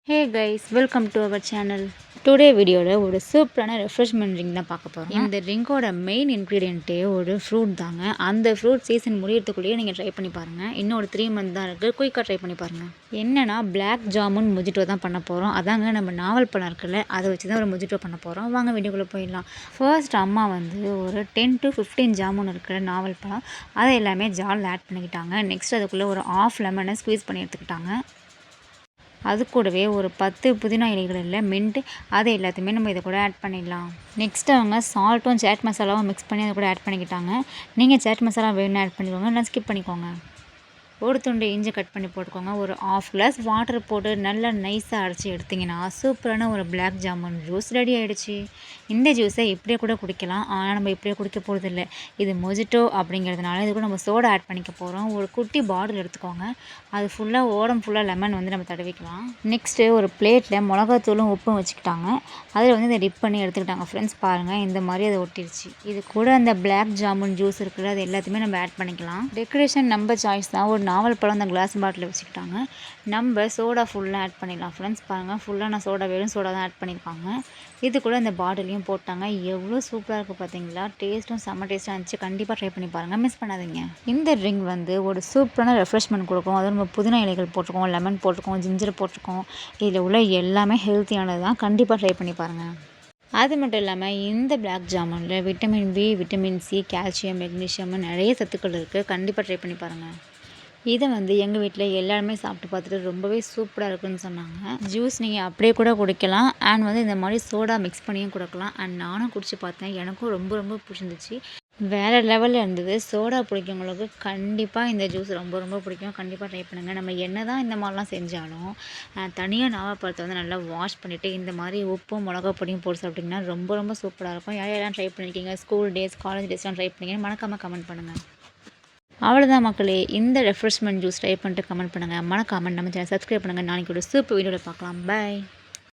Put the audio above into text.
Hey guys, welcome to our channel. Today வீடியோவில் ஒரு சூப்பரான ரெஃப்ரெஷ்மெண்ட் ட்ரிங்க் தான் பார்க்க போகிறோம். இந்த ட்ரிங்கோட மெயின் இன்க்ரீடியண்ட்டே ஒரு ஃப்ரூட் தாங்க. அந்த ஃப்ரூட் சீசன் முடியறதுக்குள்ளேயே நீங்கள் ட்ரை பண்ணி பாருங்கள். இன்னும் ஒரு 3 மந்த் தான் இருக்குது. குயிக்காக ட்ரை பண்ணி பாருங்கள். என்னன்னா பிளாக் ஜாமுன் மொஜிட்டோ தான் பண்ண போகிறோம். அதாங்க நம்ம நாவல் பழம் இருக்குல்ல, அதை வச்சு தான் ஒரு மொஜிட்டோ பண்ண போகிறோம். வாங்க வீடியோக்குள்ளே போயிடலாம். ஃபர்ஸ்ட் அம்மா வந்து ஒரு 10 to 15 ஜாமுன் இருக்கிற நாவல் பழம் அதை எல்லாமே ஜாரில் ஆட் பண்ணிக்கிட்டாங்க. நெக்ஸ்ட் அதுக்குள்ளே ஒரு ஆஃப் லெமனை ஸ்குவீஸ் பண்ணி எடுத்துக்கிட்டாங்க. அது கூடவே ஒரு 10 புதினா இலைகள் இல்லை மின்ட், அது எல்லாத்தையுமே நம்ம இதை கூட ஆட் பண்ணிடலாம். நெக்ஸ்ட் அவங்க சால்ட்டும் சாட் மசாலாவும் மிக்ஸ் பண்ணி அதை கூட ஆட் பண்ணிக்கிட்டாங்க. நீங்கள் சாட் மசாலா வேணும்னு ஆட் பண்ணிக்கோங்க, இல்லை ஸ்கிப் பண்ணிக்கோங்க. ஒரு துண்டு இஞ்சி கட் பண்ணி போட்டுக்கோங்க. ஒரு 1/2 கிளாஸ் வாட்டர் போட்டு நல்லா நைஸாக அரைச்சி எடுத்திங்கன்னா சூப்பரான ஒரு பிளாக் ஜாமுன் ஜூஸ் ரெடி ஆகிடுச்சு. இந்த ஜூஸை இப்படியே கூட குடிக்கலாம், ஆனால் நம்ம இப்படியே குடிக்க போகிறது இல்லை. இது மொஜிட்டோ அப்படிங்கிறதுனால இது கூட நம்ம சோடா ஆட் பண்ணிக்க போகிறோம். ஒரு குட்டி பாட்டில் எடுத்துக்கோங்க. அது ஃபுல்லாக ஓரம் ஃபுல்லாக லெமன் வந்து நம்ம தடவிக்கலாம். நெக்ஸ்ட்டு ஒரு பிளேட்டில் மிளகாத்தூளும் உப்பும் வச்சுக்கிட்டாங்க. அதில் வந்து இதை டிப் பண்ணி எடுத்துக்கிட்டாங்க. ஃப்ரெண்ட்ஸ் பாருங்கள், இந்த மாதிரி அதை ஒட்டிடுச்சு. இது கூட அந்த பிளாக் ஜாமுன் ஜூஸ் இருக்குல்ல, அது எல்லாத்தையுமே நம்ம ஆட் பண்ணிக்கலாம். டெக்கரேஷன் நம்ம சாய்ஸ் தான். ஒரு நாவல் பழம் அந்த கிளாஸ் பாட்டில் வச்சுக்கிட்டாங்க. நம்ம சோடா ஃபுல்லாக ஆட் பண்ணிடலாம். ஃப்ரெண்ட்ஸ் பாருங்கள், ஃபுல்லாக நான் சோடா வெறும் சோடா தான் ஆட் பண்ணியிருக்காங்க. இது கூட இந்த பாட்டிலையும் போட்டாங்க. எவ்வளோ சூப்பராக இருக்குது பார்த்தீங்களா. டேஸ்ட்டும் செம்ம டேஸ்ட்டாக இருந்துச்சு. கண்டிப்பாக ட்ரை பண்ணி பாருங்கள், மிஸ் பண்ணாதீங்க. இந்த ட்ரிங்க் வந்து ஒரு சூப்பரான ரெஃப்ரெஷ்மெண்ட் கொடுக்கும். அதுவும் நம்ம புதினா இலைகள் போட்டிருக்கோம், லெமன் போட்டிருக்கோம், ஜிஞ்சர் போட்டிருக்கோம். இதில் உள்ள எல்லாமே ஹெல்த்தியானது தான். கண்டிப்பாக ட்ரை பண்ணி பாருங்கள். அது மட்டும் இல்லாமல் இந்த பிளாக் ஜாமுனில் vitamin B, vitamin C, calcium, magnesium நிறைய சத்துக்கள் இருக்குது. கண்டிப்பாக ட்ரை பண்ணி பாருங்கள். இதை வந்து எங்கள் வீட்டில் எல்லாருமே சாப்பிட்டு பார்த்துட்டு ரொம்பவே சூப்பராக இருக்குன்னு சொன்னாங்க. ஜூஸ் நீங்கள் அப்படியே கூட குடிக்கலாம், அண்ட் வந்து இந்த மாதிரி சோடா மிக்ஸ் பண்ணியும் கொடுக்கலாம். அண்ட் நானும் குடிச்சு பார்த்தேன், எனக்கும் ரொம்ப ரொம்ப பிடிச்சிருந்துச்சு. வேறு லெவலில் இருந்தது. சோடா பிடிக்கவங்களுக்கு கண்டிப்பாக இந்த ஜூஸ் ரொம்ப ரொம்ப பிடிக்கும். கண்டிப்பாக ட்ரை பண்ணுங்கள். நம்ம என்ன தான் இந்த மாதிரிலாம் செஞ்சாலும் தனியாக நாவப்பழத்தை வந்து நல்லா வாஷ் பண்ணிவிட்டு இந்த மாதிரி உப்பும் மிளகா பொடியும் போட்டு சாப்பிட்டிங்கன்னா ரொம்ப ரொம்ப சூப்பராக இருக்கும். யாரெல்லாம் ட்ரை பண்ணியிருக்கீங்க, ஸ்கூல் டேஸ், காலேஜ் டேஸ்லாம் ட்ரை பண்ணிங்கன்னா மறக்காமல் கமெண்ட் பண்ணுங்கள். அவ்வளோதான் மக்களே, இந்த ரெஃப்ரெஷ்மெண்ட் ஜூஸ் ட்ரை பண்ணிட்டு கமெண்ட் பண்ணுங்கள். மறக்காமல் நம்ம சேனல் சப்ஸ்கிரைப் பண்ணுங்கள். நாளைக்கு ஒரு சூப்பர் வீடியோவில் பார்க்கலாம். பாய்.